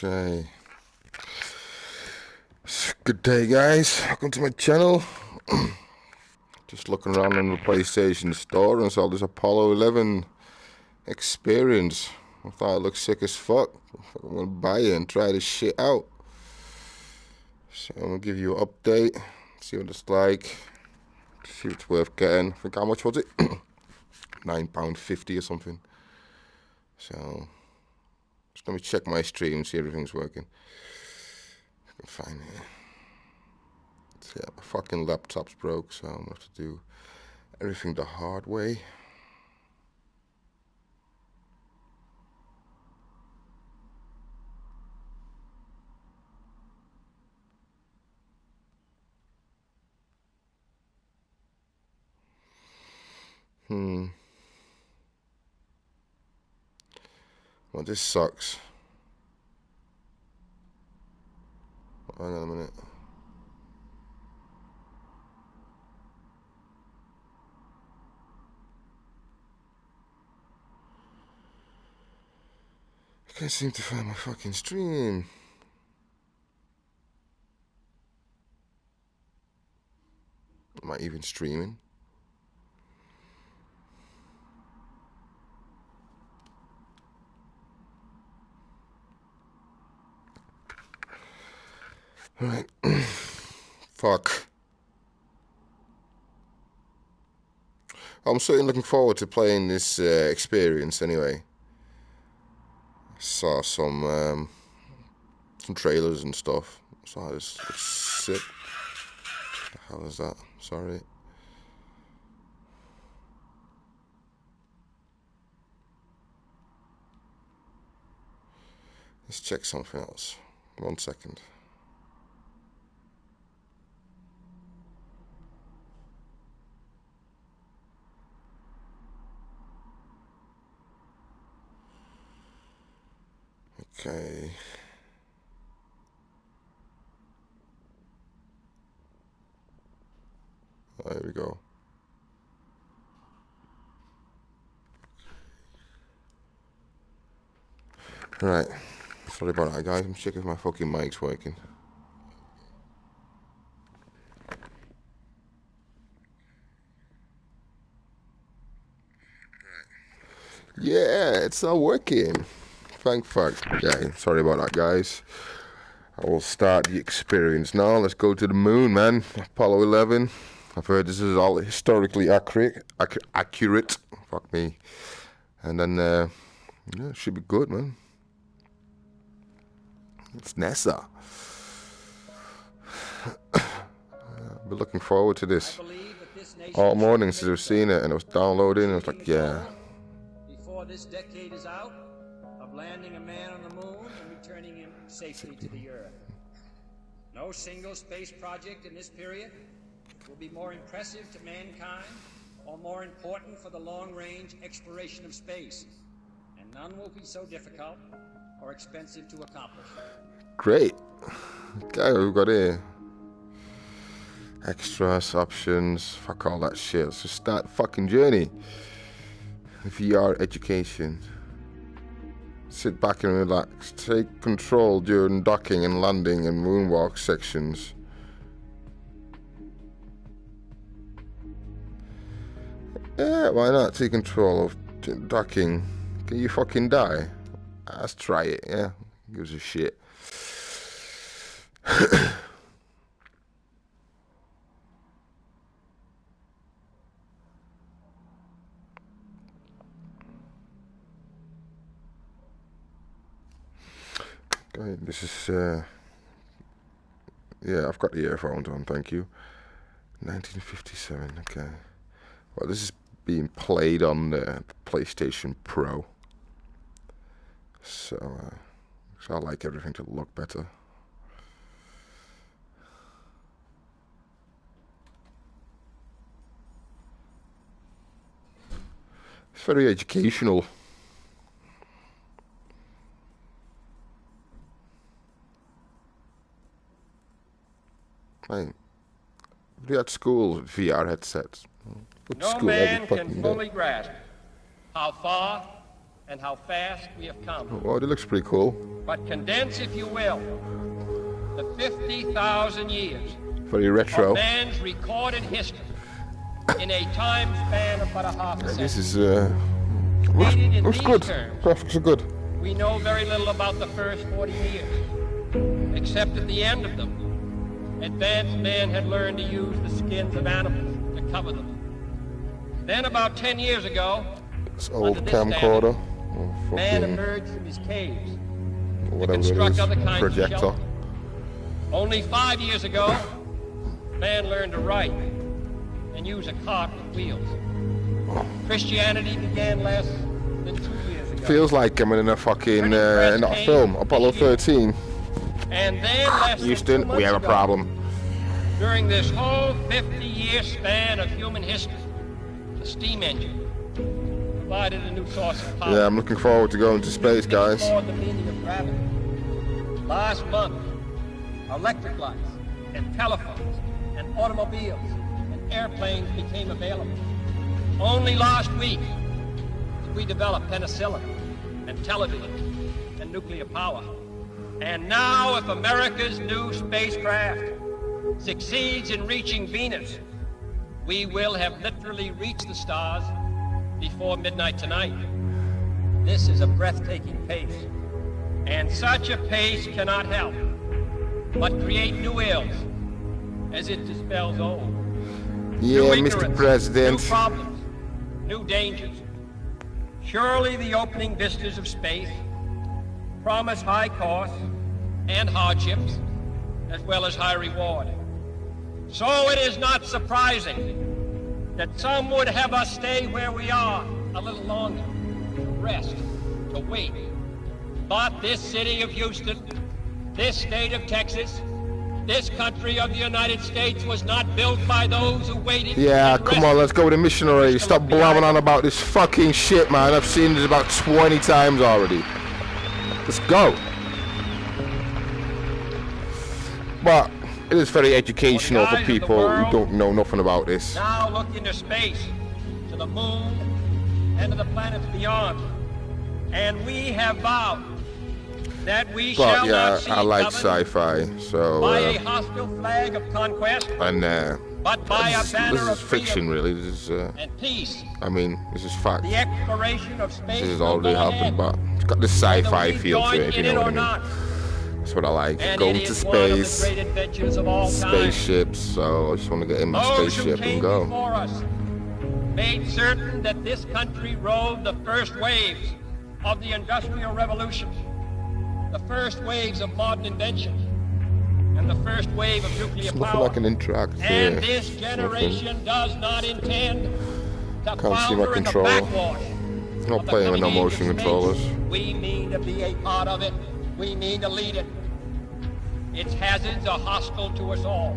Okay. Good day, guys. Welcome to my channel. Just looking around in the PlayStation store and saw this Apollo 11 experience. I thought it looked sick as fuck. I'm gonna buy it and try this shit out. So I'm gonna give you an update, see what it's like, see if it's worth getting. I think how much was it? £9.50 or something. So just let me check my stream, see if everything's working. If I can find it. So yeah, my fucking laptop's broke, so I'm gonna have to do everything the hard way. Well, this sucks. Hang on a minute. I can't seem to find my fucking stream. Am I even streaming? Alright. Fuck. I'm certainly looking forward to playing this experience anyway. Saw some trailers and stuff. Saw this sick. What the hell is that? Sorry. Let's check something else. 1 second. Okay. There we go. Right. Sorry about that, guys. I'm checking if my fucking mic's working. Yeah, it's not working. Thank fuck. Yeah, sorry about that, guys. I will start the experience now. Let's go to the moon, man. Apollo 11. I've heard this is all historically accurate. Fuck me. And then, yeah, it should be good, man. It's NASA. I've been looking forward to this all morning since I've seen it, and I was downloading, and I was like, yeah. Before this decade is out, of landing a man on the moon and returning him safely to the Earth. No single space project in this period will be more impressive to mankind or more important for the long-range exploration of space, and none will be so difficult or expensive to accomplish. Great. Okay, we've got here extras, options, fuck all that shit. Let's just start the fucking journey. VR education. Sit back and relax. Take control during docking and landing and moonwalk sections. Yeah, why not take control of docking? Can you fucking die? Let's try it, yeah? Gives a shit. Okay, this is, yeah, I've got the earphones on, thank you. 1957, okay. Well, this is being played on the PlayStation Pro. So I like everything to look better. It's very educational. Right. We had school VR headsets. No man can fully grasp how far and how fast we have come. Oh, it looks pretty cool. But condense, if you will, the 50,000 years Very retro. of man's recorded history in a time span of but a half a century. This is looks good. Graphics are good. We know very little about the first 40 years, except at the end of them, advanced man had learned to use the skins of animals to cover them. Then about 10 years ago, This old camcorder. man emerged from his caves to Whatever it construct is. other kinds of Projector. shelter. Only 5 years ago, man learned to write and use a cart with wheels. Christianity began less than 2 years ago. Feels like I'm in a fucking in that film, Apollo 13. And then less than 2 Houston, months we have a ago, problem. during this whole 50-year span of human history, the steam engine provided a new source of power. Yeah, I'm looking forward to going to space, guys. Explored the meaning of gravity. Last month, electric lights and telephones and automobiles and airplanes became available. Only last week did we develop penicillin and television and nuclear power. And now, if America's new spacecraft succeeds in reaching Venus, we will have literally reached the stars before midnight tonight. This is a breathtaking pace, and such a pace cannot help but create new ills as it dispels old. Yeah, New Mr. ignorance, President. new problems, new dangers. Surely the opening vistas of space promise high costs and hardships, as well as high reward. So it is not surprising that some would have us stay where we are a little longer, to rest, to wait. But this city of Houston, this state of Texas, this country of the United States was not built by those who waited. Yeah, and come on, rested. let's go with the missionary. Stop blabbing on about this fucking shit, man. I've seen this about 20 times already. Let's go. But it is very educational for people who don't know nothing about this. Now look into space, to the moon, and to the planets beyond. And we have vowed that we But shall yeah, not see I like governed sci-fi, so by a hostile flag of conquest, and but by a banner this of is fiction, freedom really. This is and peace. I mean, this is fact. The exploration of space This has will already go happened, ahead, but it's got this whether sci-fi we feel to join it, if you in know it what I or mean. not. That's what I like. And Going it to is one of the space, great adventures of all time. spaceships. So I just want to get in my Those who spaceship came and go. before us made certain that this country rode the first waves of the Industrial Revolution, the first waves of modern invention, and the first wave of nuclear It's nothing power. I can interact And here. this generation does not intend to Can't see my flounder in the controller. backwash. Not of the playing with no coming age of motion space. controllers. We mean to be a part of it. We mean to lead it. Its hazards are hostile to us all.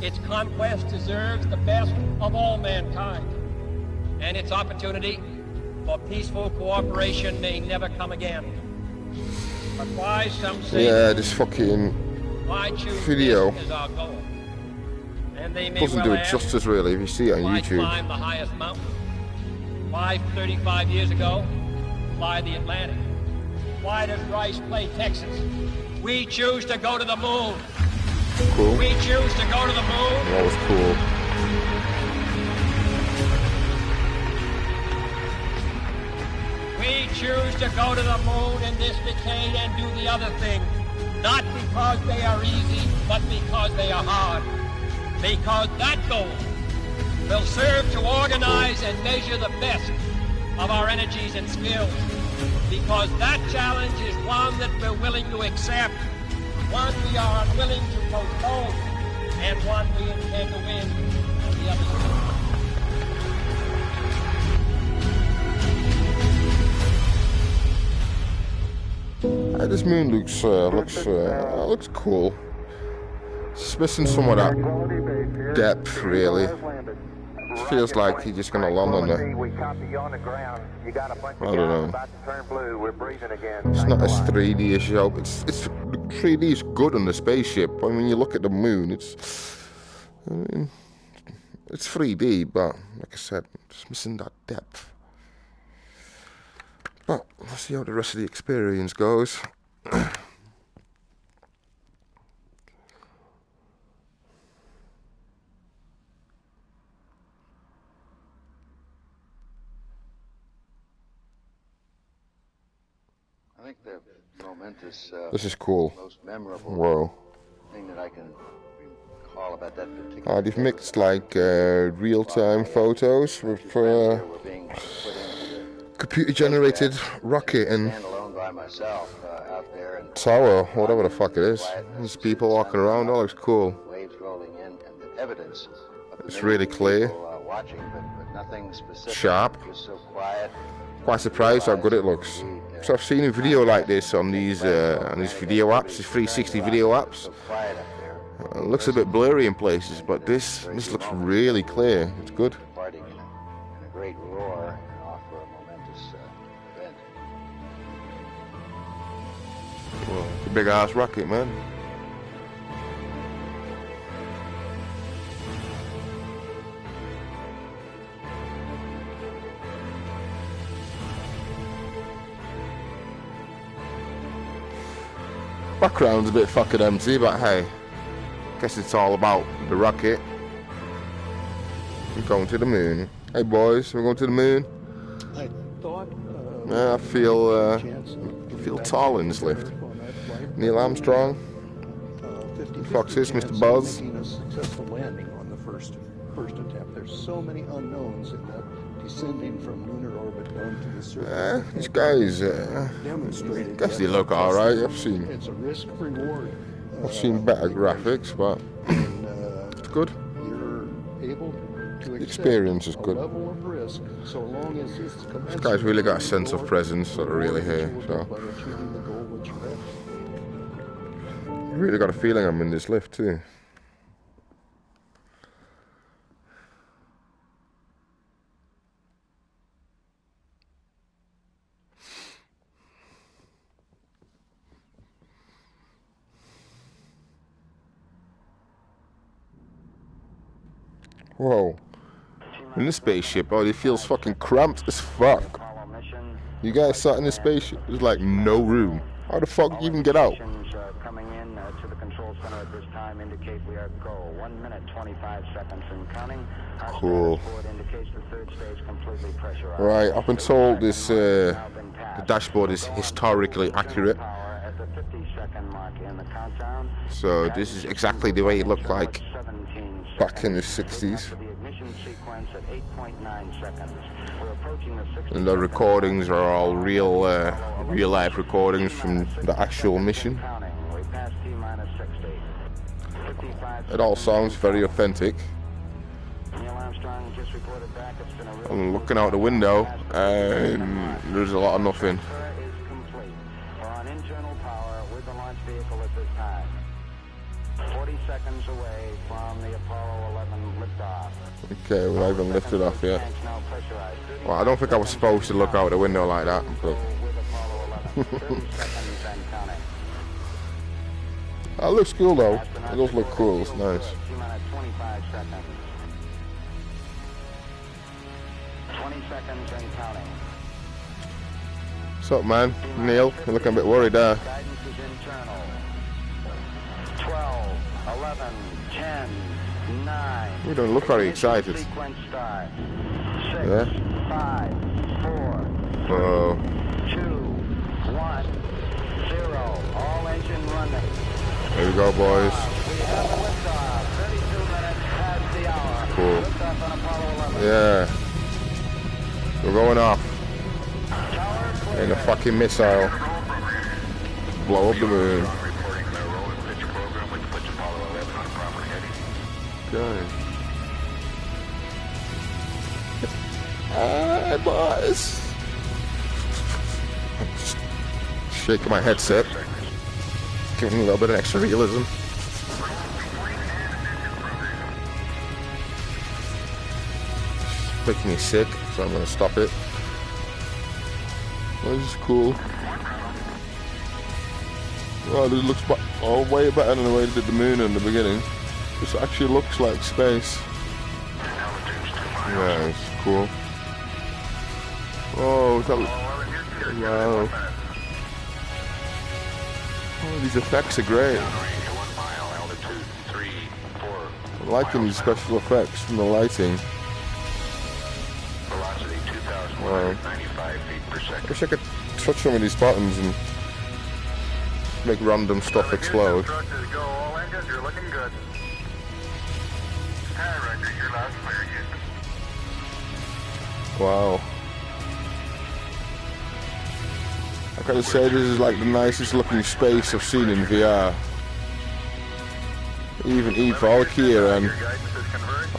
Its conquest deserves the best of all mankind. And its opportunity for peaceful cooperation may never come again. But why, some say, Yeah, this fucking why choose video this as our goal? And they may doesn't well do it ask, justice, really, if you see it on why YouTube. climb the highest mountain? Why 35 years ago fly the Atlantic? Why does Rice play Texas? We choose to go to the moon. Cool. We choose to go to the moon. That was cool. We choose to go to the moon in this decade and do the other things. Not because they are easy, but because they are hard. Because that goal will serve to organize and measure the best of our energies and skills. Because that challenge is one that we're willing to accept, one we are unwilling to postpone, and one we intend to win on the other side. This moon looks cool. It's missing some of that depth, really. It feels like he's just gonna land on there. I don't know. It's not as 3D as you hope. It's 3D is good on the spaceship. I mean, when you look at the moon, it's 3D, but like I said, it's missing that depth. But let's see how the rest of the experience goes. I think the momentous, This is cool. most memorable Whoa. thing that I can recall about that particular They've day mixed was like real-time photos with were being put into the computer-generated rocket and stand alone by myself out there and tower, whatever the fuck it is. There's people walking around. That looks cool. waves rolling in and the evidence of the It's millions really of clear. people, watching, but nothing specific. Sharp. Just so quiet. Quite surprised how good it looks. So I've seen a video like this on these video apps, these 360 video apps. So quiet up there. It looks a bit blurry in places, but this looks really clear. It's good. Departing in a great roar and off for a momentous event. Well, it's a big ass rocket, man. Background's a bit fucking empty, but hey, guess it's all about the rocket. We're going to the moon. Hey boys, we're going to the moon. I thought. Yeah, I feel tall in this lift. Neil Armstrong, Foxes, Mr. Buzz. Making a successful landing on the first attempt. There's so many unknowns in that descending from lunar orbit down to the surface. These guys, Demonstrated. guess they look alright. I've seen It's a risk reward. better graphics, but it's good. You're able to The experience is accept good. a level of risk, so long as it's This guy's really got a sense of presence that are really here. So by achieving the goal that you have. I really got a feeling I'm in this lift too. Whoa. In this spaceship, oh, it feels fucking cramped as fuck. You guys sat in this spaceship, there's like no room. How the fuck do you even get out? Coming in to the control center at this time indicate we are go. 1 minute 25 seconds and counting. Cool. Indicates the third stage completely pressurized. Right, I've been told this the dashboard is historically accurate. At the 50-second mark in the countdown. So this is exactly the way it looked like 17 back in the 60s. the ignition sequence at 8.9 seconds. We're approaching the 60. And the recordings are all real life recordings from the actual mission. Counting. We passed T-minus 60. 55 It all sounds very authentic. Neil Armstrong just reported back. It's been a real I'm looking out the window and there's a lot of nothing. is complete. We're on internal power with the launch vehicle at this time. 40 seconds away from the Apollo 11 liftoff. Okay, we haven't lifted off yet. Tanks now pressurized. 30 Well, I don't think I was supposed to look out the window like that, but with Apollo 11. 30 seconds and counting. that looks cool though. It does look cool, it's nice. T-minus 25 seconds. 20 seconds and counting. What's up, man? Neil, you're looking a bit worried there. Guidance is internal. 12, 11, 10, 9. You don't look very excited. Sequence start. 6, Yeah? 5, 4, Oh, 2, 1, 0. All engine running. here we go, boys. We have a liftoff. 32 minutes past the hour. Cool. Liftoff on Apollo 11. Yeah. We're going off Tower clear. in a fucking missile. Blow up the moon. Okay. Hi, boys. Just shaking my headset. Giving a little bit of extra realism. Making me sick, so I'm gonna stop it. Well, this is cool. Well, this looks way better than the way they did the moon in the beginning. This actually looks like space. Yeah, it's cool. Oh, Wow. Oh, these effects are great. I'm liking these special effects from the lighting. Wow. I wish I could touch some of these buttons and make random stuff explode. Wow. I gotta say, this is like the nicest looking space I've seen in VR. Even Valkyrie and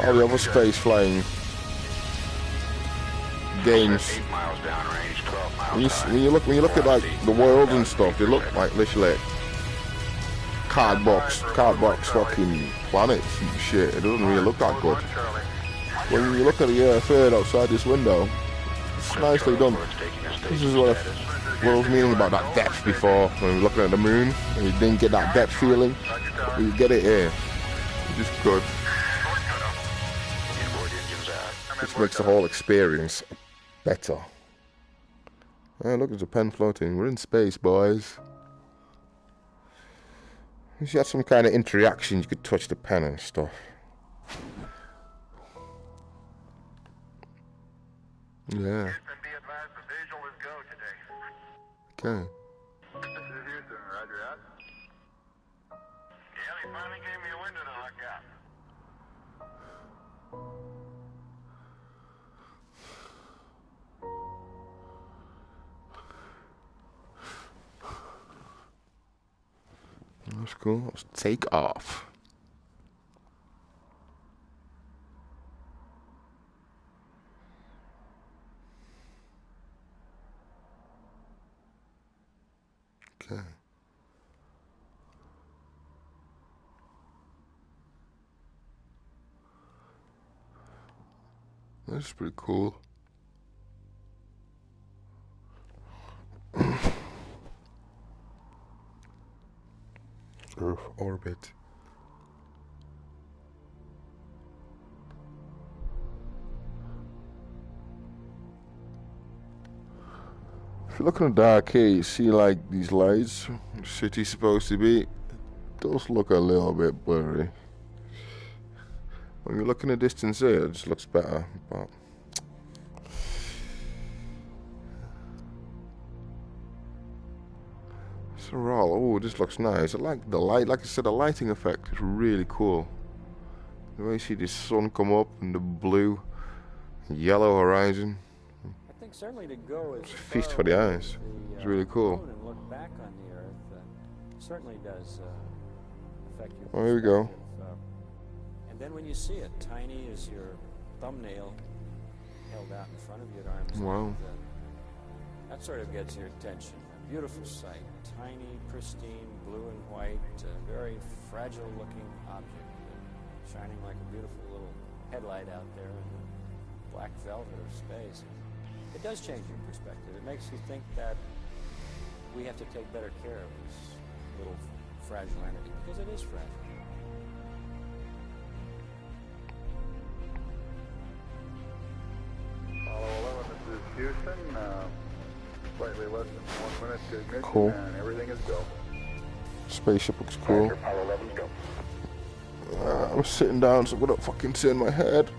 all the other space flying games. When you look at like the world and stuff, they look like literally cardbox fucking planets and shit. It doesn't really look that good. When you look at the Earth outside this window, it's nicely done. This is what I was meaning about that depth before, when we were looking at the moon, and you didn't get that depth feeling. But you get it here. It's just good. Which makes the whole experience better. Oh, look, there's a pen floating. We're in space, boys. If you had some kind of interaction, you could touch the pen and stuff. Yeah. Okay. This is Houston, roger out. Yeah, they finally gave me a window to look at. That's cool. Let's take off. Okay. That's pretty cool. Earth orbit. If you look in the dark here, you see like these lights. The city's supposed to be. Those look a little bit blurry. When you look in the distance here, it just looks better. But so oh, this looks nice. I like the light. Like I said, the lighting effect is really cool. The way you see the sun come up and the blue, yellow horizon. I think certainly to go It's a feast for the eyes. It's really cool. And look back on the Earth certainly does affect your Oh, here we go. perspective. And then when you see it, tiny as your thumbnail held out in front of you at arm's Wow. length, that sort of gets your attention. A beautiful sight, tiny, pristine, blue and white, very fragile-looking object, shining like a beautiful little headlight out there in the black velvet of space. It does change your perspective. It makes you think that we have to take better care of this little fragile entity, because it is fragile. Apollo 11, this is Houston. Slightly less than 1 minute to ignition, Cool. and everything is go. Spaceship looks cool. Apollo 11, go. I'm sitting down, so I'm gonna fucking turn my head.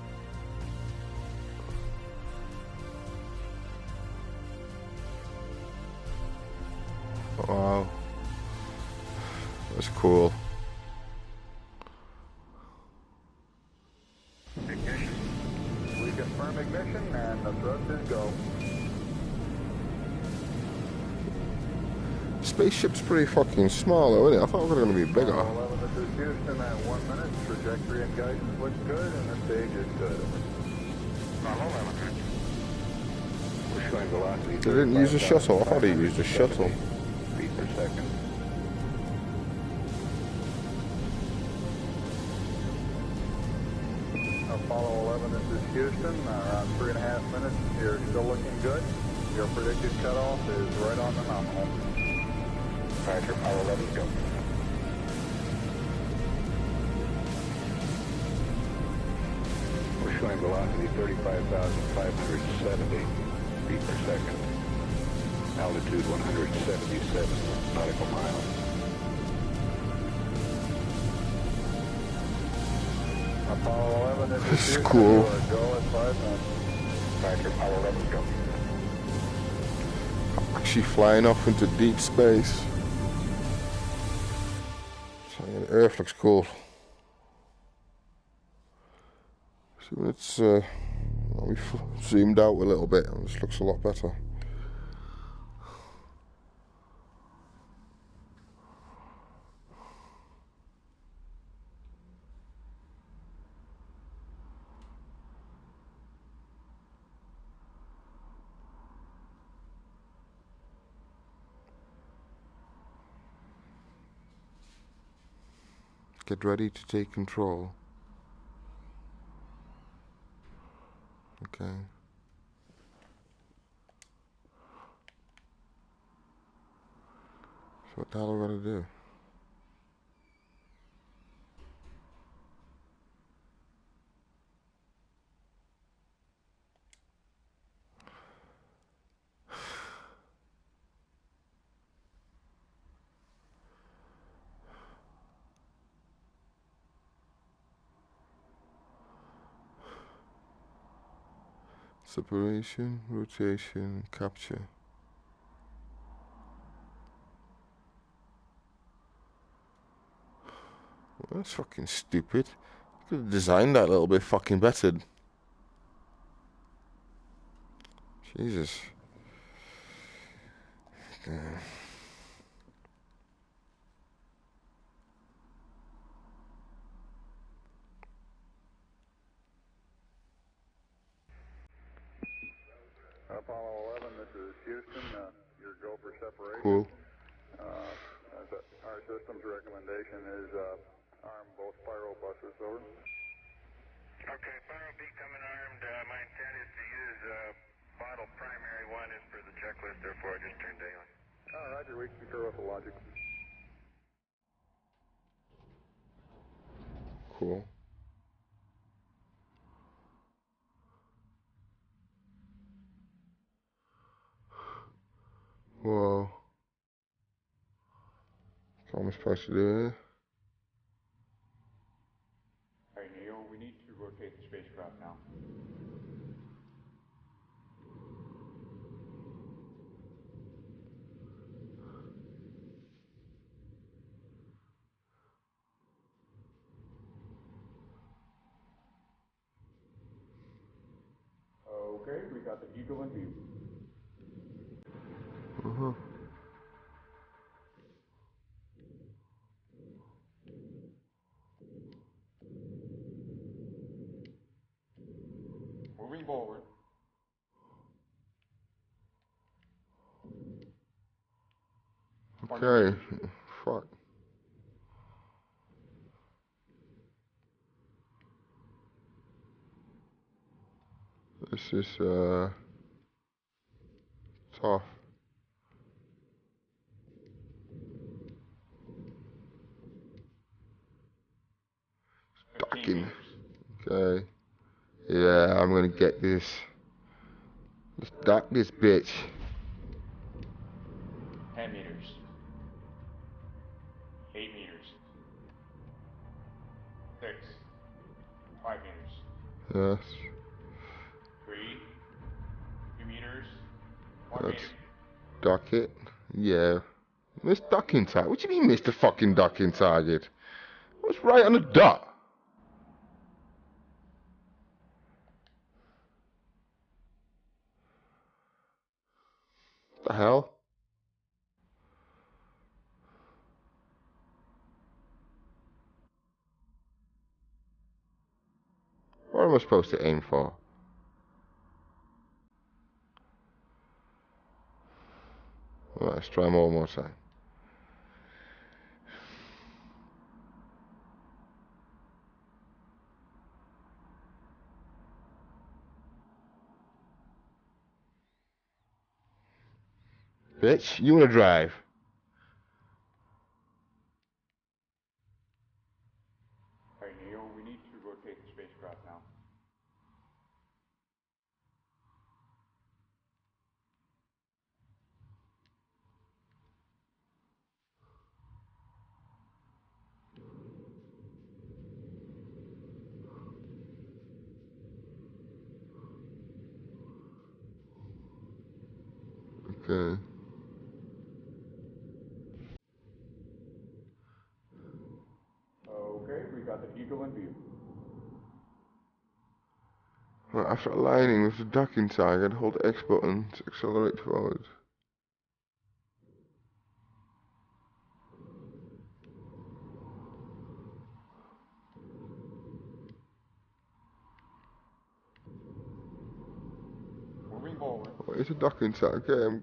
Wow. That's cool. Ignition. We confirm ignition, and the thrust is go. Spaceship's pretty fucking small though, isn't it? I thought it was gonna be bigger. Apollo 11, this is Houston at 1 minute. Trajectory and guidance looks good, and the stage is good. Apollo 11. We're showing velocity. They didn't use a shuttle. I thought they used a shuttle. Feet per second. Apollo 11, this is Houston. Around 3.5 minutes. You're still looking good. Your predicted cutoff is right on the nominal. Roger, Apollo 11, go. We're showing velocity 35,570 feet per second. Altitude 177 nautical miles. Apollo 11, this is This is Houston. cool. You are go at 5 minutes. Roger, Apollo 11, go. Actually flying off into deep space. So, yeah, the Earth looks cool. So it's we've zoomed out a little bit and this looks a lot better. Get ready to take control. Okay. So what the hell are we gonna do? Separation, rotation, capture. Well, that's fucking stupid. Could have designed that a little bit fucking better. Jesus. Apollo 11, this is Houston. Your go for separation. Cool. Our system's recommendation is arm both pyro buses, over. Okay, pyro B coming armed. My intent is to use bottle primary one as per the checklist, therefore I just turned daylight. Roger, we concur with the logic. Cool. Whoa. What am I supposed to do here? Alright, Neil, we need to rotate the spacecraft now. Okay, we got the Eagle in view. Moving forward. Okay. Fuck. This is tough. Fucking. Okay. Yeah, I'm gonna get this. Let's dock this bitch. 10 meters. 8 meters. 6. 5 meters. Yes. 3. 2 meters. 1 Let's meter. dock it. Yeah. Miss docking target. What do you mean, Mr. fucking docking target? What's right on the dot? What the hell? What am I supposed to aim for? Right, let's try one more time. Bitch, you wanna drive? Alright, Neil, we need to rotate the spacecraft now. Okay, we got the Eagle in view. Right, after aligning with the docking target, hold X button to accelerate forward. Moving forward. What is a docking target?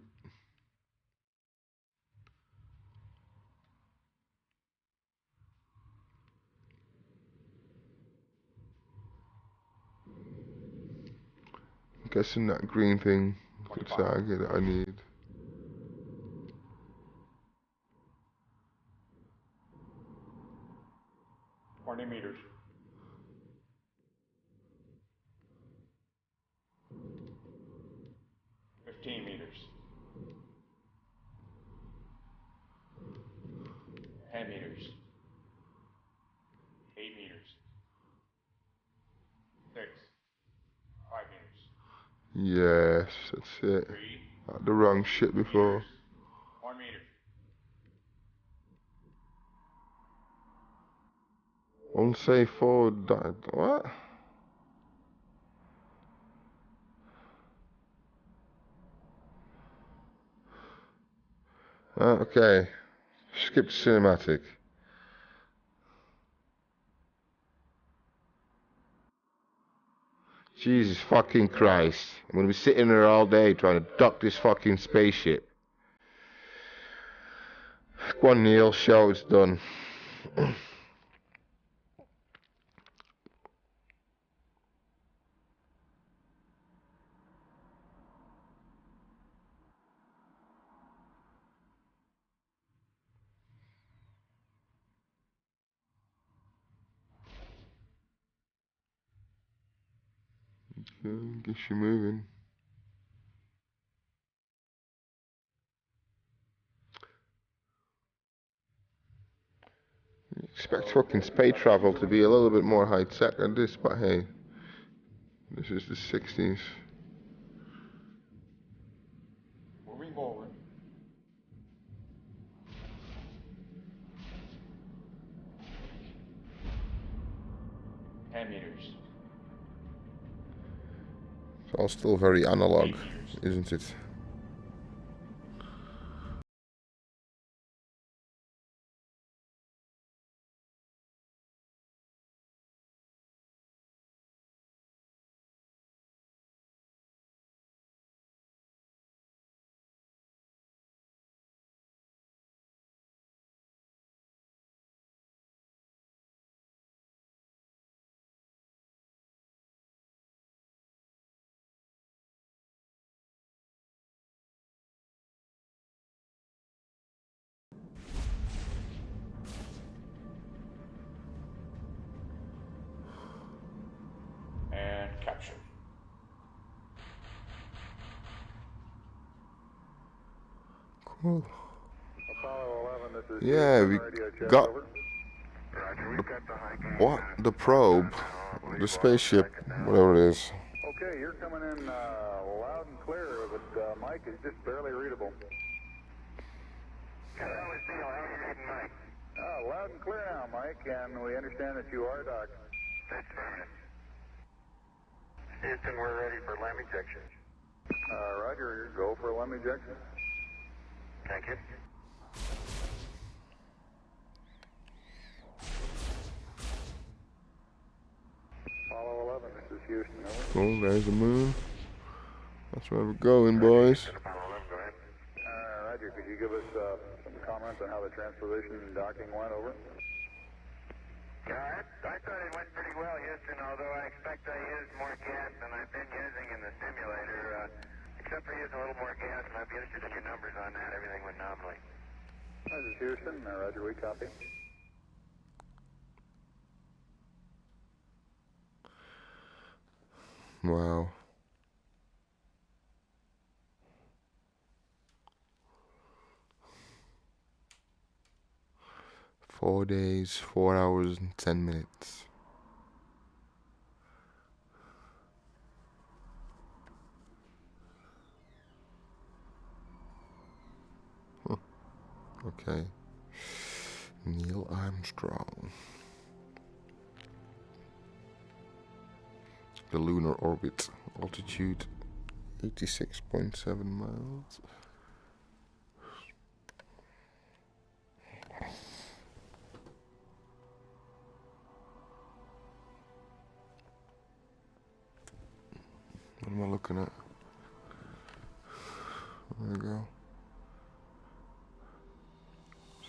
I'm guessing that green thing is the target that I need. 20 meters. 15 meters. 10 meters. 8 meters. 6. 5 meters. Yes, that's it. 3. I had the wrong shit before. Meters. 1 meter. Unsafe forward. What? Okay. Skip cinematic. Jesus fucking Christ. I'm gonna be sitting there all day trying to dock this fucking spaceship. Go on, Neil, show it's done. Guess you're moving. Expect fucking space travel to be a little bit more high tech than this, but hey, this is the 60s. Moving forward. 10 meters. It's all still very analog, isn't it? And capture. Cool. Apollo 11, this is Yeah, Houston, we radio check, got over. what? The probe, the spaceship, whatever it is. Okay, you're coming in loud and clear, but Mike is just barely readable. Loud and clear now, Mike, and we understand that you are docked. Houston, we're ready for LEM ejection. Roger, go for LEM ejection. Thank you. Apollo 11, this is Houston, over. Cool, there's the moon. That's where we're going, boys. Roger, could you give us some comments on how the transposition and docking went, over? Yeah, I thought it went pretty well, Houston, although I expect I used more gas than I've been using in the simulator. Except for using a little more gas, and I'd be interested in your numbers on that. Everything went nominally. This is Houston, Roger, we copy. Wow. Four days, 4 hours and 10 minutes. Okay. Neil Armstrong. the lunar orbit. Altitude 86.7 miles. What am I looking at? There we go.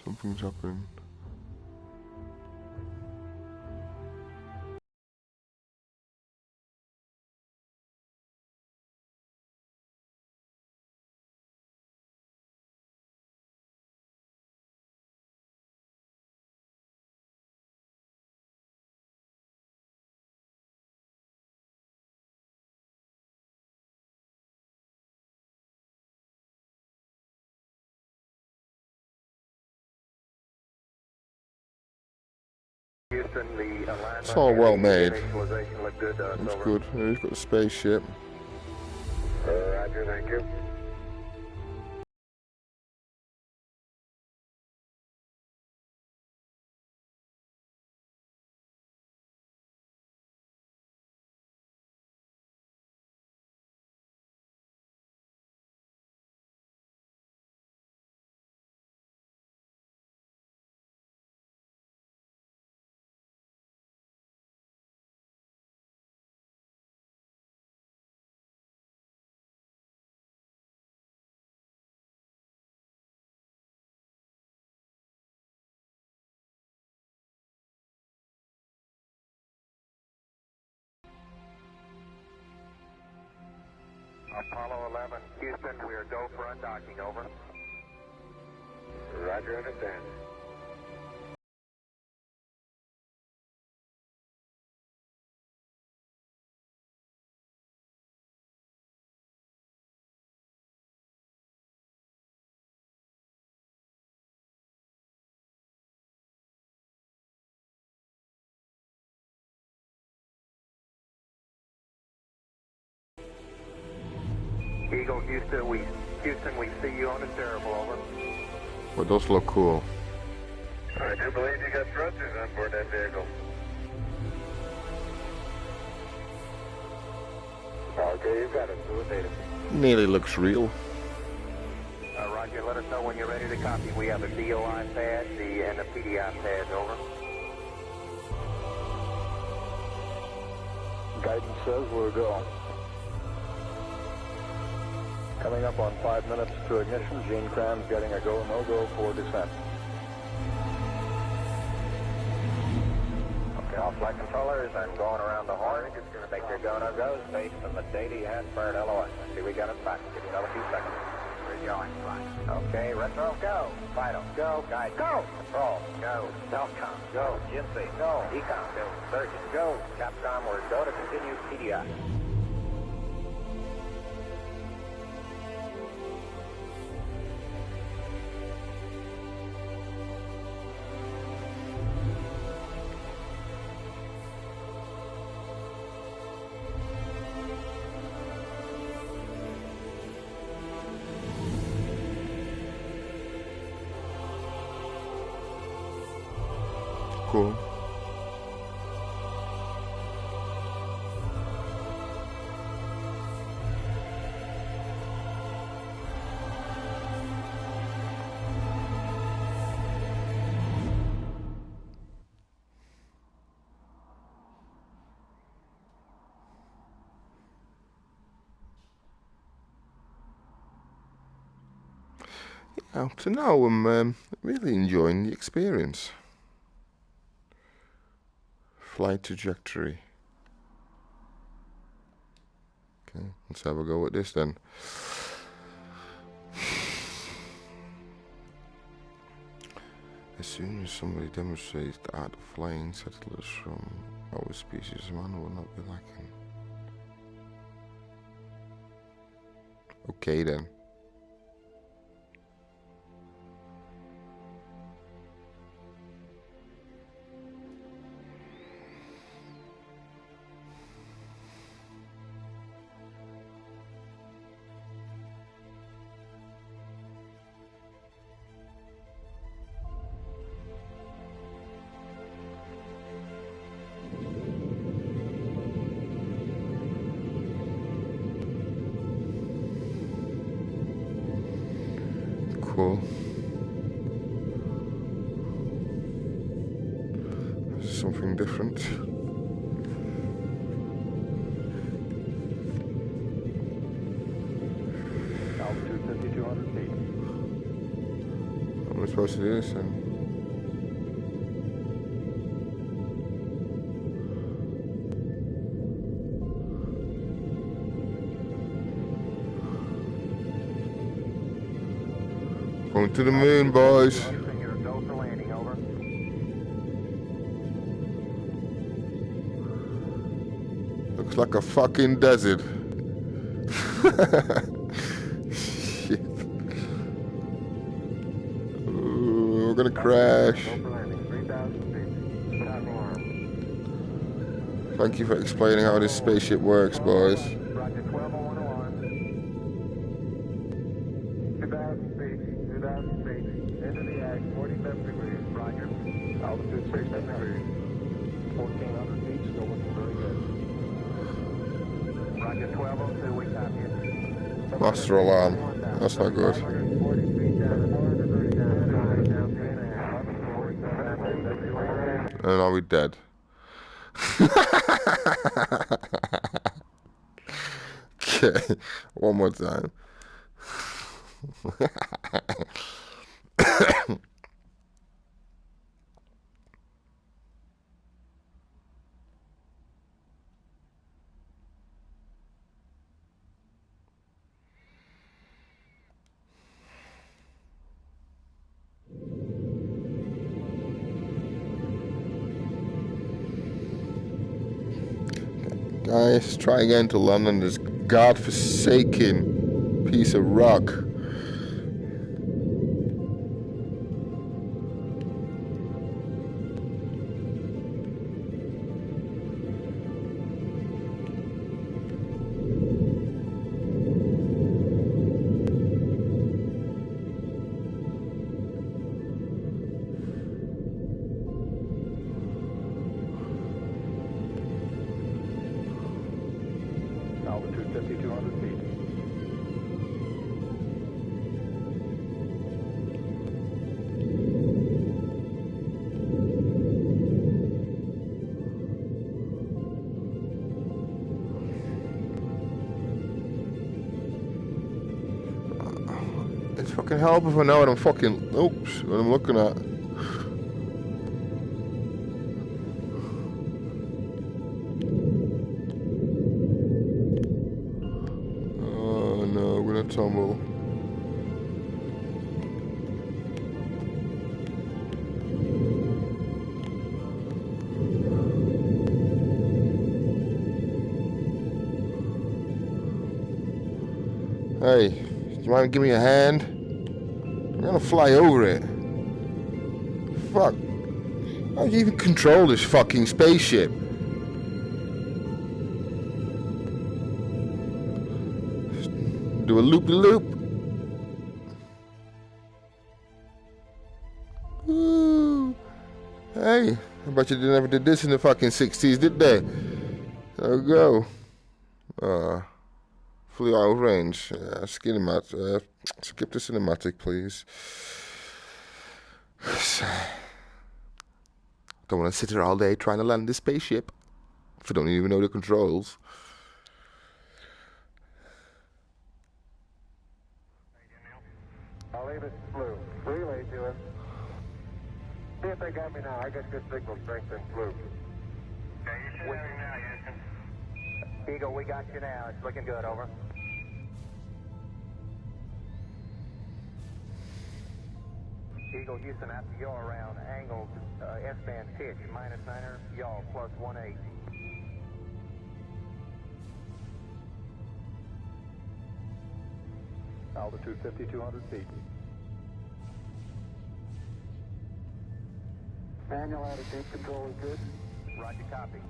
Something's happening. Houston, the alignment. It's all well made. Initialization looked good. It's over. good. He's got a spaceship. Roger, thank you. Apollo 11, Houston, we are go for undocking, over. Roger, understand. Eagle, Houston, we see you on the terrible, over. But those look cool. I do believe you got thrusters on board that vehicle. Okay, you got it. Do a data. Nearly looks real. Roger, let us know when you're ready to copy. We have a DOI pad and a PDI pad, over. Guidance says we're go. Coming up on 5 minutes to ignition. Gene Kran's getting a go, no-go for descent. Okay, all flight controllers, I'm going around the horn. Make your go, no-go's based on the data you had for an LOS. See, we got it back. Give you another few seconds. We're going, fine. Okay, retro, go. Vital, go. Guide, go. Control, go. Telcom, go. GNC, go. Ecom, go. Surgeon, go. Capcom, we're go to continue PDI. Cool. Yeah, up to now I'm really enjoying the experience. Flight trajectory. Okay, let's have a go at this then. As soon as somebody demonstrates the art of flying, settlers from our species man will not be lacking. Okay then. cool. Something different. Altitude 5,200 feet. How am I supposed to do this then? Going to the moon, boys. Go for landing, over. Looks like a fucking desert. Shit. Ooh, we're gonna crash. Go for landing, 3,000 feet. Without alarm. Thank you for explaining how this spaceship works, boys. Roger, 1201 alarm. 2,000 feet, 2,000 feet. Into the ag, 47 degrees. Roger. Altitude 6,000 degrees. 1,400 feet, still looking very good. Roger, 1202, we copy you. Master alarm. That's not good. 140 feet down, 430 down, down 3.5. And are we dead? Okay, one more time. Guys, try again to land on this godforsaken piece of rock. Altitude 5,200 feet. It's fucking help if I know what I'm fucking... Oops, what I'm looking at. Oh no, we're gonna tumble. Hey, do you mind giving me a hand? I'm gonna fly over it. Fuck. How do you even control this fucking spaceship? Do a loop-de-loop. Woo. Hey, I bet you they never did this in the fucking 60s, did they? There we go. Flew out of range. Skip the cinematic, please. Don't want to sit here all day trying to land this spaceship if I don't even know the controls. I'll leave it blue. Relay to him. See if they got me now. I got good signal strength in blue. Okay, you should have him now, Houston. Eagle, we got you now. It's looking good, over. Eagle, Houston, after yaw around, angled S-band pitch, -9er, yaw, +18. Altitude 5,200 feet. Manual attitude control is good. Roger, copy.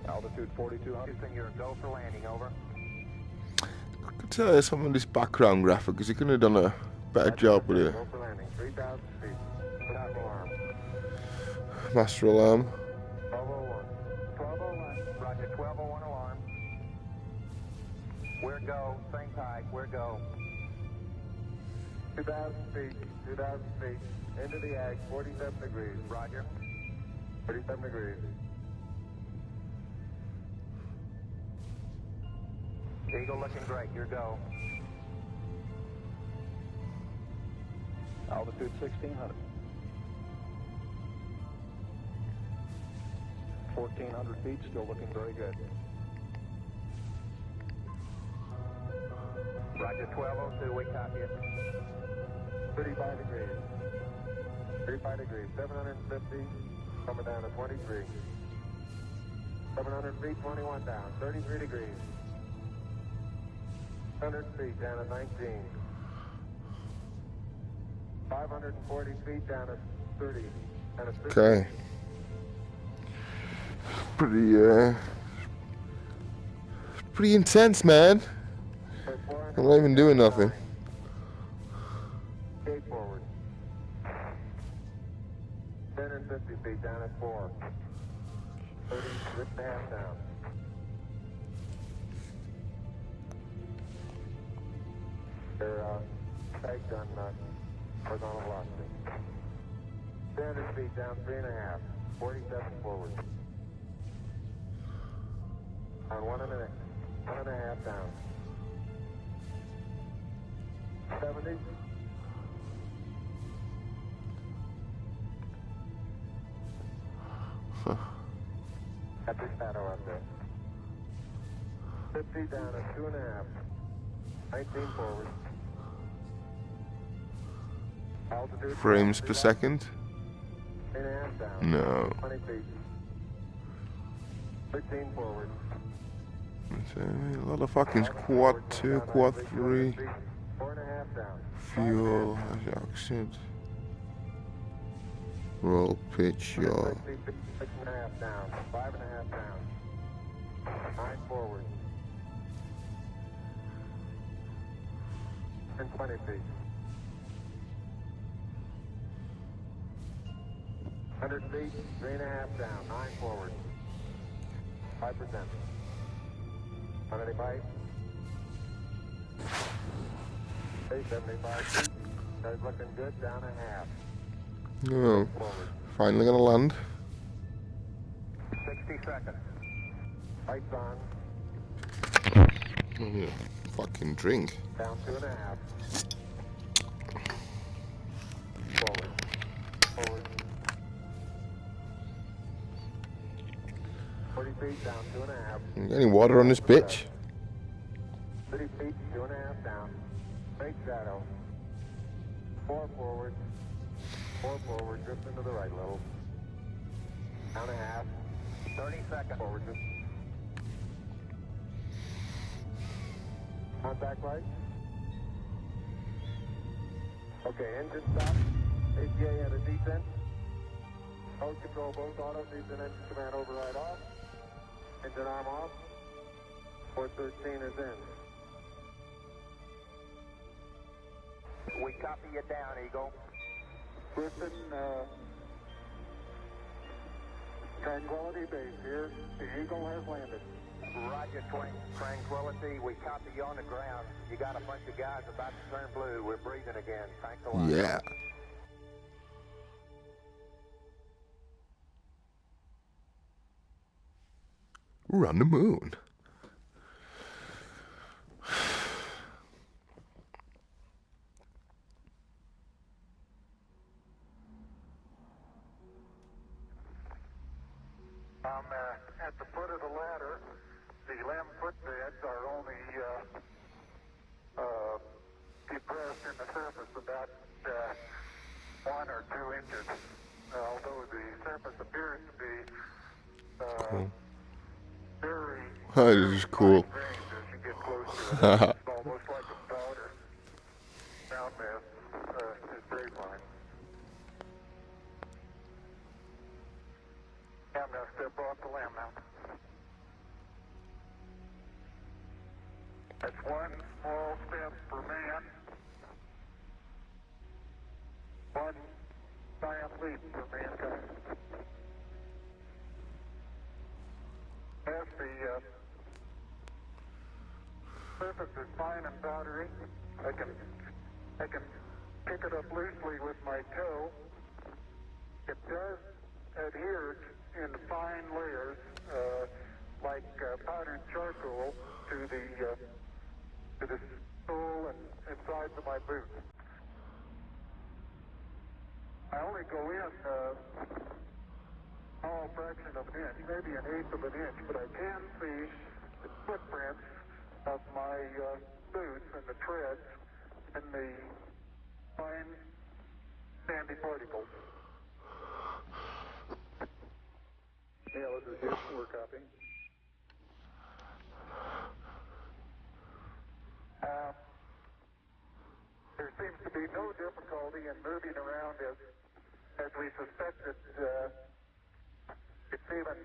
Altitude 4,200. Houston, you're go for landing, over. I could tell you some of this background graphic because he couldn't have done a better job with it. Go for landing, 3,000 feet. Without alarm. Master alarm. 1201. 1201. Roger, 1201 alarm. Where go? Same type. Where go? 2,000 feet, 2,000 feet, into the ag, 47 degrees. Roger. 47 degrees. Eagle looking great. Your go. Altitude 1,600. 1,400 feet, still looking very good. Roger, 1202, we copy it. 35 degrees. 35 degrees. 750, coming down to 23. 700 feet, 21 down. 33 degrees. 100 feet, down to 19. 540 feet, down to 30. Down to 50. Okay. Pretty intense, man. I'm not even doing nothing. Gate forward. 10 and 50 feet, down at 4. 30, lift the half down. They're tagged on horizontal velocity. 300 feet, down 3.5. 47 forward. On 1.5 down. 70. Got the shadow up there. 50 down at 2.5. 19 forward. Altitude Frames per second? 3.5 down. No. 20 feet. 13 forward. A lot of fucking quad 2, quad 3. 4.5 down. Fuel, accent. Roll, pitch, yaw. 6.5 down. 5.5 down. 9 forward. And 20 feet. 100 feet, 3.5 down. 9 forward. 5%. 185. 75 feet. That's looking good. Down a half. Oh, finally gonna land. 60 seconds. Lights on. Oh, yeah. Fucking drink. Down 2.5. Forward. Forward. 40 feet, down 2.5. Any water on this bitch? 30 feet, 2.5 down. Straight shadow. 4 forward. 4 forward, drift into the right a little. Down a half. 30 seconds. Forward, just. Contact light. Okay, engine stop. ATA at a descent. Mode control, both auto, descent engine command override off. Engine arm off. 413 is in. We copy you down, Eagle. Griffin, Tranquility Base here. The Eagle has landed. Roger, Tranquility. We copy you on the ground. You got a bunch of guys about to turn blue. We're breathing again. Thanks a lot. Yeah. We're on the moon. At the foot of the ladder, the limb footbeds are only depressed in the surface about 1 or 2 inches, although the surface appears to be Cool. very This is cool. fine grained as you get close to it. It's almost like a powder. Ground mass is very fine. I'm going to step off the limb now. That's one small step for man, one giant leap for mankind. As the surface is fine and powdery, I can pick it up loosely with my toe, it does adhere in fine layers, like powdered charcoal, to the sole and sides of my boots. I only go in a small fraction of an inch, maybe an eighth of an inch, but I can see the footprints of my boots and the treads and the fine sandy particles. Yeah, this is Houston. We're copying. There seems to be no difficulty in moving around as we suspected. It's even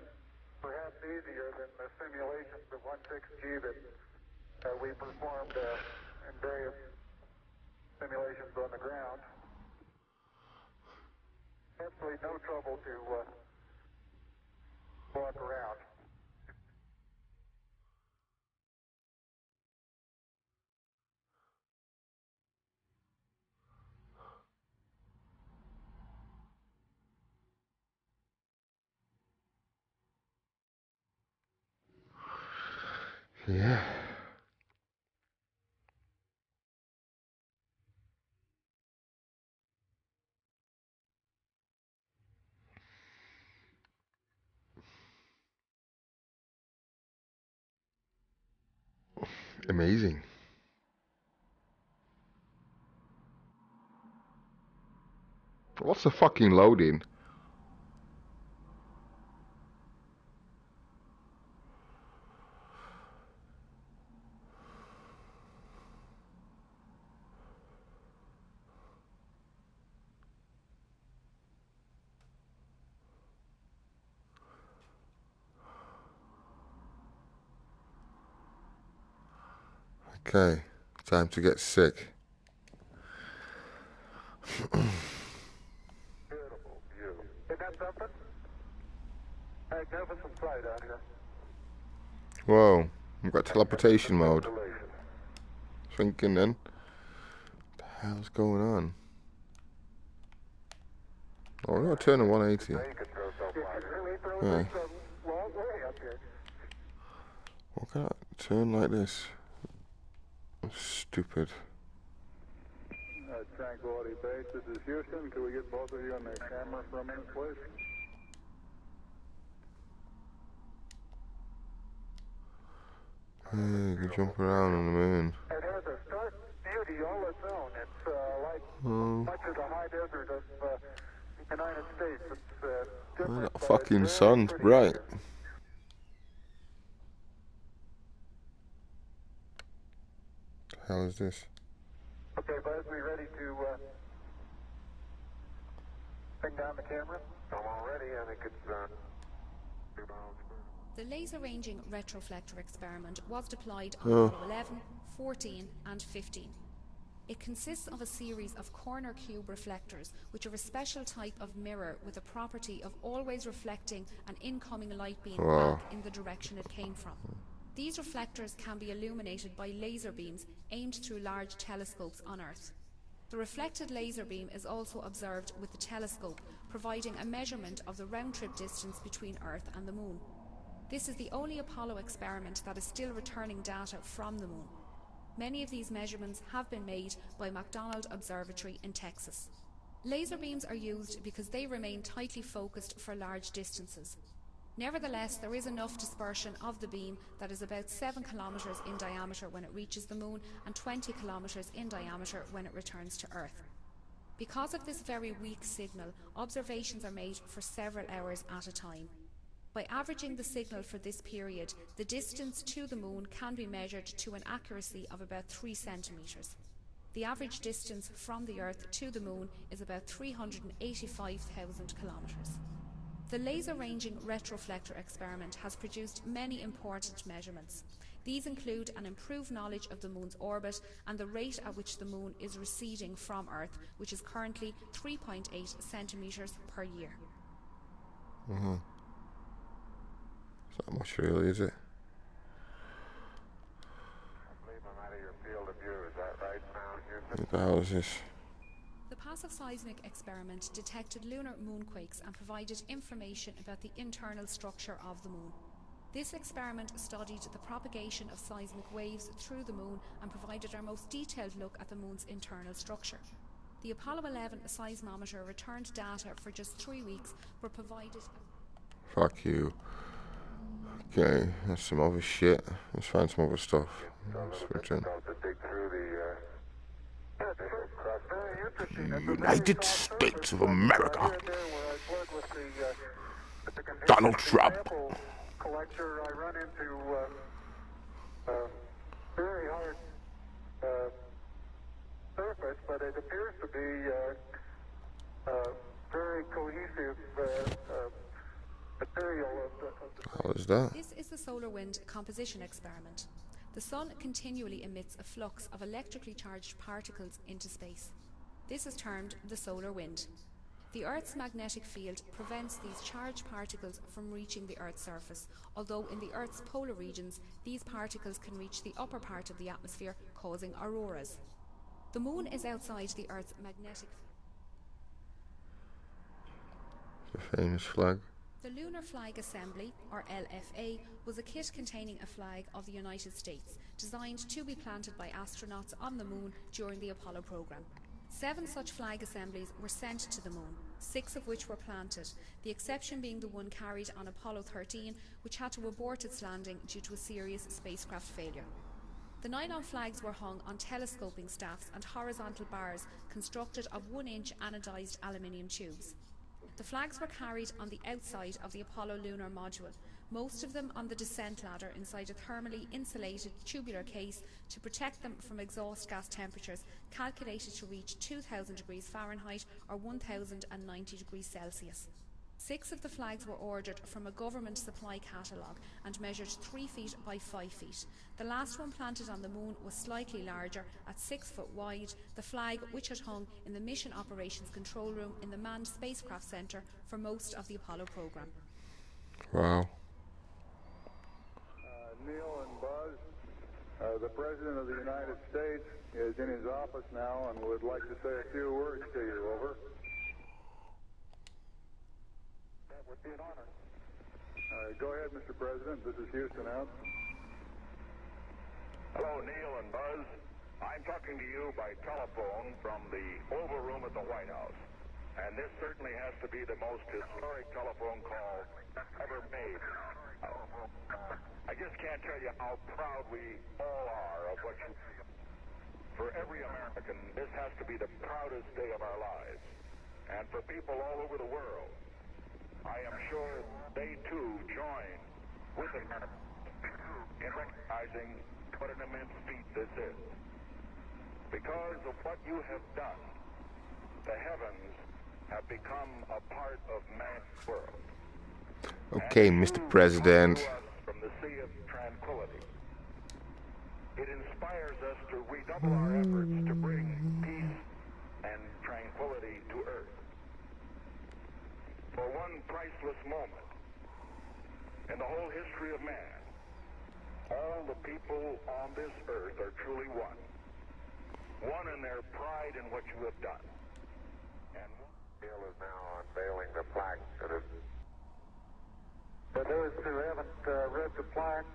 perhaps easier than the simulations of 16G that we performed in various simulations on the ground. Absolutely no trouble to walk around. Yeah. Amazing. What's the fucking loading? Okay, time to get sick. Beautiful view. Isn't that something? Magnificent sight out here. Whoa, we've got teleportation mode. Thinking then, what the hell's going on? Oh, we're not turning 180. Yeah. What can I turn like this? Stupid. Tranquility Base, this is Houston. Could we get both of you on the camera for a minute, please? Yeah, you can jump around on the moon. It has a stark beauty all its own. It's like much of the high desert of the United States. It's different. That but fucking it's very sun's pretty bright. here. The hell is this? Okay, Buzz, we ready to bring down the camera? I'm all ready. I think it's 2 miles. The laser ranging retroflector experiment was deployed on Apollo 11, 14 and 15. It consists of a series of corner cube reflectors, which are a special type of mirror with the property of always reflecting an incoming light beam back in the direction it came from. These reflectors can be illuminated by laser beams aimed through large telescopes on Earth. The reflected laser beam is also observed with the telescope, providing a measurement of the round-trip distance between Earth and the Moon. This is the only Apollo experiment that is still returning data from the Moon. Many of these measurements have been made by McDonald Observatory in Texas. Laser beams are used because they remain tightly focused for large distances. Nevertheless, there is enough dispersion of the beam that is about 7 kilometers in diameter when it reaches the Moon and 20 kilometers in diameter when it returns to Earth. Because of this very weak signal, observations are made for several hours at a time. By averaging the signal for this period, the distance to the Moon can be measured to an accuracy of about 3 centimeters. The average distance from the Earth to the Moon is about 385,000 kilometers. The laser ranging retroflector experiment has produced many important measurements. These include an improved knowledge of the Moon's orbit and the rate at which the Moon is receding from Earth, which is currently 3.8 centimeters per year. It's not much really, is it? I believe I'm out of your field of view. Is that right now, Houston? What the hell is this? massive seismic experiment detected lunar moonquakes and provided information about the internal structure of the moon. This experiment studied the propagation of seismic waves through the moon and provided our most detailed look at the moon's internal structure. The Apollo 11 seismometer returned data for just 3 weeks, but provided... Fuck you. Okay, that's some other shit. Let's find some other stuff. Switch in. United States of America. Donald Trump. Collector, I run into very hard surface, but it appears to be very cohesive material. How is that? This is the solar wind composition experiment. The sun continually emits a flux of electrically charged particles into space. This is termed the solar wind. The Earth's magnetic field prevents these charged particles from reaching the Earth's surface, although in the Earth's polar regions, these particles can reach the upper part of the atmosphere, causing auroras. The moon is outside the Earth's magnetic field. The famous flag. The Lunar Flag Assembly, or LFA, was a kit containing a flag of the United States, designed to be planted by astronauts on the moon during the Apollo program. 7 such flag assemblies were sent to the moon, 6 of which were planted, the exception being the one carried on Apollo 13, which had to abort its landing due to a serious spacecraft failure. The nylon flags were hung on telescoping staffs and horizontal bars constructed of 1-inch anodized aluminium tubes. The flags were carried on the outside of the Apollo lunar module, most of them on the descent ladder inside a thermally insulated tubular case to protect them from exhaust gas temperatures calculated to reach 2000 degrees Fahrenheit or 1090 degrees Celsius. 6 of the flags were ordered from a government supply catalogue and measured 3 feet by 5 feet. The last one planted on the moon was slightly larger, at 6 foot wide, the flag which had hung in the Mission Operations Control Room in the Manned Spacecraft Center for most of the Apollo program. Wow. Neil and Buzz, the President of the United States is in his office now and would like to say a few words to you. Over. That would be an honor. Go ahead, Mr. President. This is Houston out. Hello, Neil and Buzz. I'm talking to you by telephone from the Oval Room at the White House. And this certainly has to be the most historic telephone call ever made. I just can't tell you how proud we all are of what you do. For every American, this has to be the proudest day of our lives. And for people all over the world, I am sure they too join with America in recognizing what an immense feat this is. Because of what you have done, the heavens have become a part of man's world. Okay, Mr. President. From the sea of tranquility. It inspires us to redouble our efforts to bring peace and tranquility to Earth. For one priceless moment in the whole history of man, all the people on this Earth are truly one. One in their pride in what you have done. And Neil is now unveiling the plaque that is. For those who haven't read the plaque,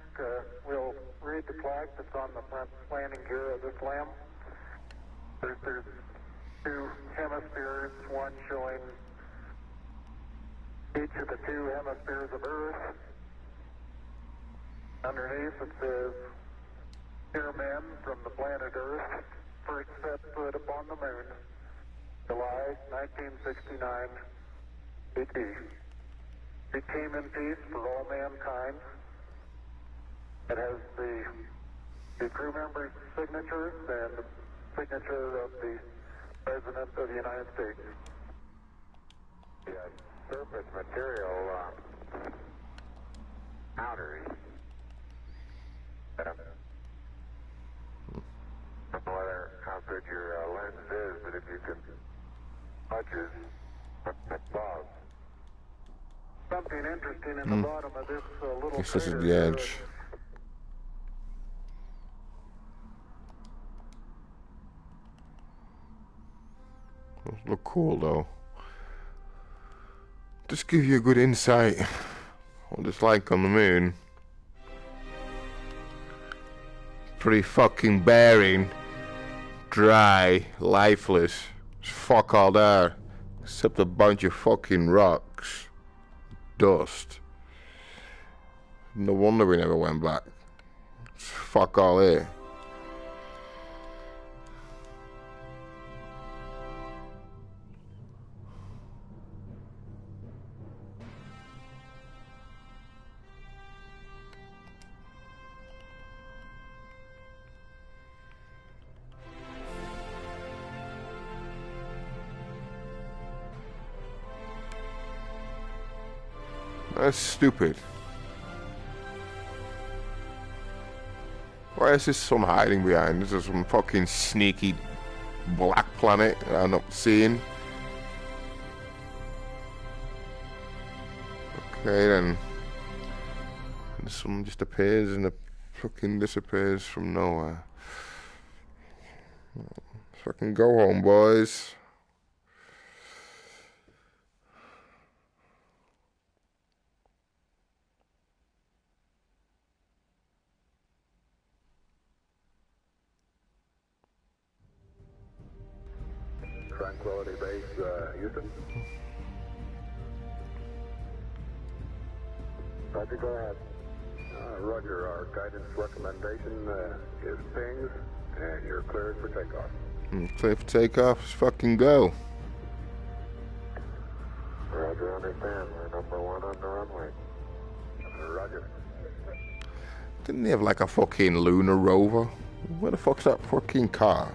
we'll read the plaque that's on the front landing gear of this lamp. There's 2 hemispheres, one showing each of the 2 hemispheres of Earth. Underneath it says, "Dear men from the planet Earth, first set foot upon the moon, July 1969, AD. We came in peace for all mankind." It has the crew members' signatures and the signature of the President of the United States. the surface material outers. I don't know how good your lens is, but if you can touches above. Something interesting in the bottom of this little This is crater the here. edge. Look cool though. Just give you a good insight what it's like on the moon. Pretty fucking barren, dry, lifeless. There's fuck all there, except a bunch of fucking rocks, dust. No wonder we never went back. It's fuck all here. That's stupid. Why is this sun hiding behind? This is some fucking sneaky black planet that I'm not seeing. Okay then. The sun just appears and it fucking disappears from nowhere. Fucking go home, boys. Tranquility Base, Houston. Roger, go ahead. Roger, our guidance recommendation is pings, and you're cleared for takeoff. Clear for takeoff, let's fucking go. Roger, understand. We're number one on the runway. Roger. Didn't they have like a fucking lunar rover? Where the fuck's that fucking car?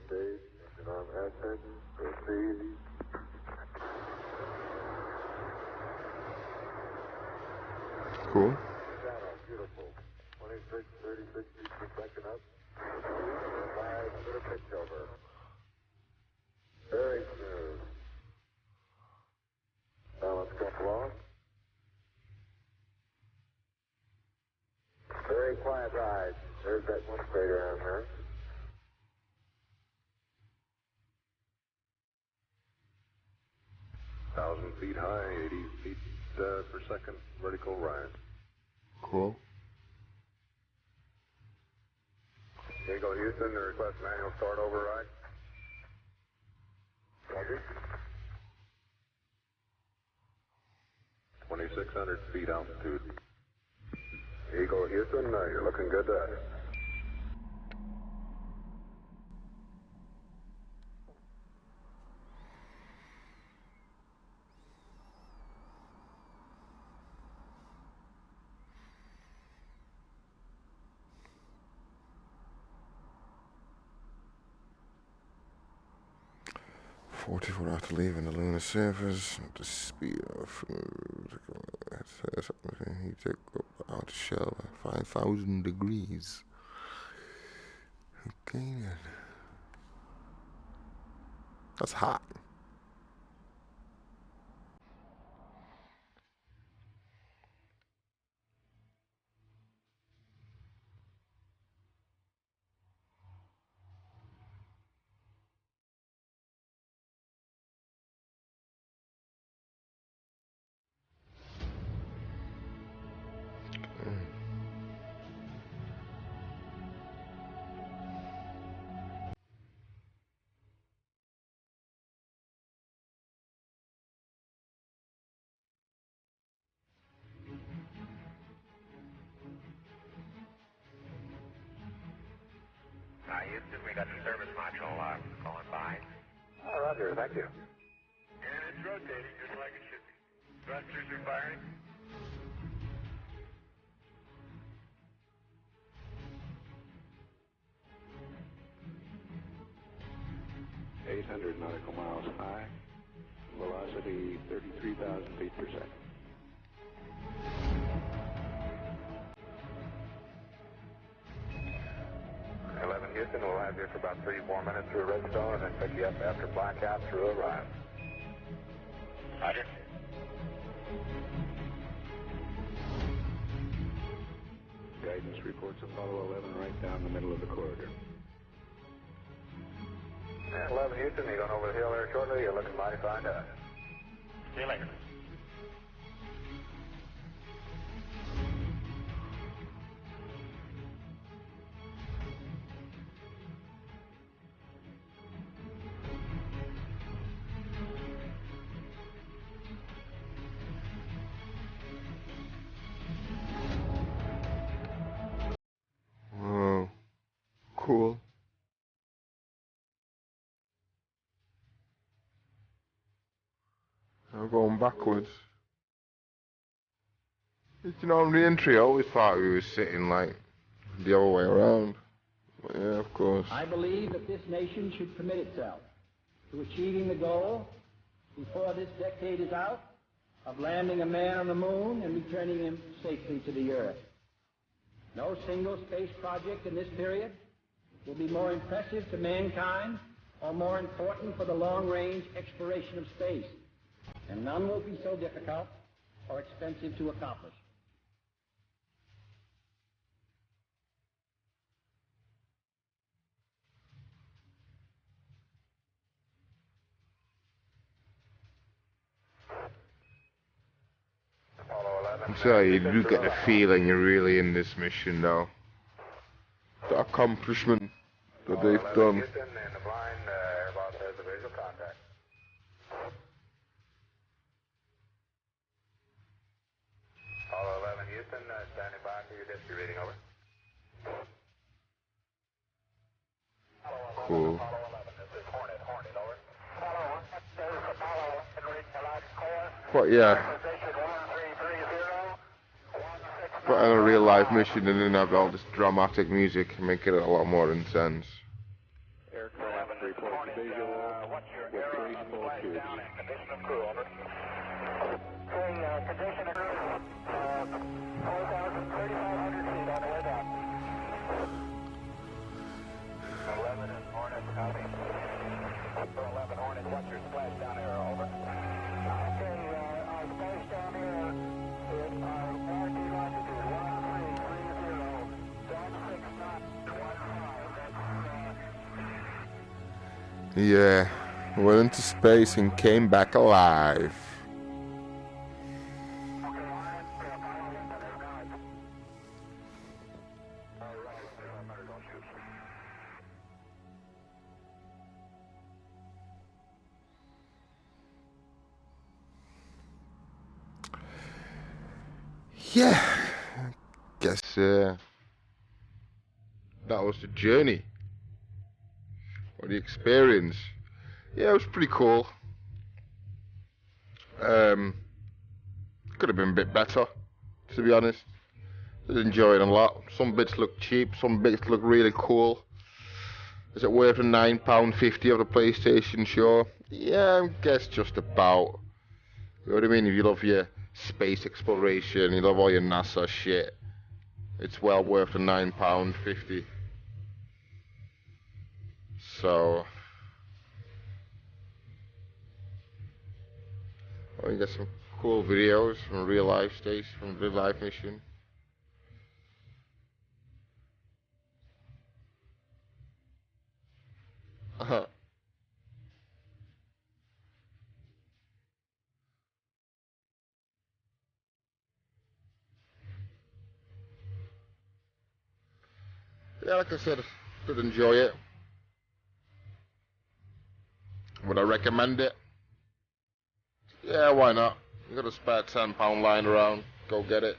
Stage, engine arm ascent, proceed. Cool. Beautiful. 26, 36 feet per second up. 5, bit of pitch over. Very smooth. Balance couple off. Very quiet ride. There's that one crater on there. 1,000 feet high, 80 feet per second vertical rise. Cool. Eagle Houston, the request manual start override. Roger. 2,600 feet altitude. Eagle Houston, you're looking good to us. "44 after leaving the lunar surface, at the speed of he took up the outer shell at 5,000 degrees. Okay then. That's hot. Houston, we got the service module calling by. Oh, Roger, thank you. And it's rotating just like it should be. Thrusters are firing. nautical miles high, velocity 33,000 feet per second. Houston, we'll have you for about 3-4 minutes through Redstone and then pick you up after blackout through Orion. Roger. Guidance reports Apollo 11 right down the middle of the corridor. 11 Houston, you're going over the hill there shortly. You're looking mighty fine to us. See you later. Oh, cool. I'm going backwards. You know, on the entry, I always thought we were sitting like the other way around. But yeah, of course. I believe that this nation should commit itself to achieving the goal, before this decade is out, of landing a man on the moon and returning him safely to the Earth. No single space project in this period will be more impressive to mankind or more important for the long-range exploration of space, and none will be so difficult or expensive to accomplish. So you do get the feeling you're really in this mission now. The accomplishment that they've done. Houston, and the blind airboss has the visual contact. Apollo 11 Houston, standing by for your disk reading, over. Cool. Apollo 11, this is Hornet, over. Apollo 1, this is Apollo, and read the last core. But yeah. Position 1330, But in a real life mission and then have all this dramatic music and make it a lot more intense. Aircraft reports visual with graceful tubes. condition of crew, over. Condition of crew, 4,000, 3,500 feet on the way down. 11 and Hornet, copy. 11 Hornet, what's your splashdown error, over? Okay, our splashdown error is our warranty longitude, 1330, 16 knots, 15, that's, Yeah, went into space and came back alive. Yeah, guess that was the journey or the experience. Yeah, it was pretty cool. Could have been a bit better, to be honest. I did enjoy it a lot. Some bits look cheap, some bits look really cool. Is it worth the £9.50 of the PlayStation? Sure. Yeah, I guess just about. You know what I mean? If you love your space exploration, you love all your NASA shit, it's well worth the £9.50. So, oh, you get some cool videos from real life station, from real life mission. Yeah, like I said, did enjoy it. Would I recommend it? Yeah, why not? You got a spare £10 lying around, go get it.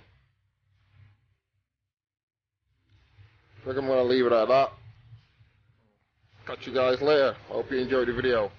I think I'm going to leave it at that. Catch you guys later. Hope you enjoyed the video.